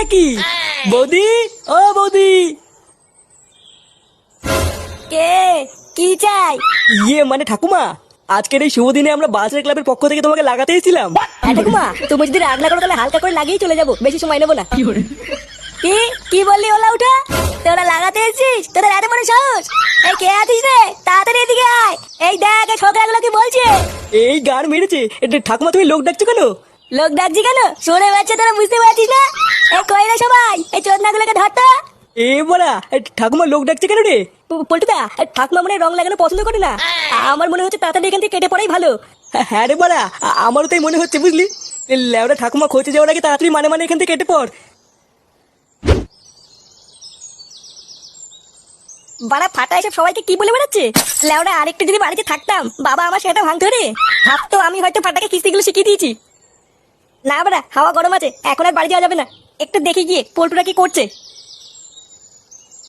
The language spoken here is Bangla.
নাকি? বৌদি, ও বৌদি। কে? কি চাই? মানে ঠাকুমা, আজকের এই শুভ দিনে আমরা বাজার ক্লাবের পক্ষ থেকে তোমাকে লাগাতে এসেছিলাম। হ্যাঁ ঠাকুমা, তুমি যদি রাগ না করো তাহলে হালকা করে লাগিয়ে চলে যাবো, বেশি সময় নেবো না। কি কি বললি? ওলা উঠা, তোরা লাগাতে এসেছিস? তোদের এত বড় সাহস! এই কে আছিস রে? তাড়াতাড়ি এদিকে আয়। এই দেখ, এই ছোকরাগুলো কি বলছে। এই গান মেরেছে। ঠাকুমা তুমি লোক ডাকছো কেন? লোক ডাকছি কেন? শুনে পাচ্ছে, তোরা বুঝতে পারছিস না? এই কই রে সবাই, এই চোদনাগুলোকে ধরতো। বড়া, ঠাকুমা লোক ডাকছে কেন রে? পল্টুদা, ঠাকুমা মনে হয় রং লাগানো পছন্দ করে না। আমার মনে হচ্ছে তাড়াতাড়ি এখান থেকে কেটে পড়াই ভালো। হ্যাঁ রে বড়া, আমারও তাই মনে হচ্ছে বুঝলি। লেওরা ঠাকুমা খোঁজে যাওয়ার আগে তাড়াতাড়ি মানে মানে এখান থেকে কেটে পড়। বাড়া ফাটা এসব সবাইকে কি বলে বেড়াচ্ছে? লেওরা আরেকটু যদি বাড়িতে থাকতাম, বাবা আমার সেটা ভাঙতো রে। ভাবতো আমি হয়তো ফাটাকে কিস্তিগুলো শিখিয়ে দিয়েছি। না বাড়া, হাওয়া গরম আছে, এখন আর বাড়ি যাওয়া যাবে না। একটু দেখে গিয়ে পল্টুরা কি করছে।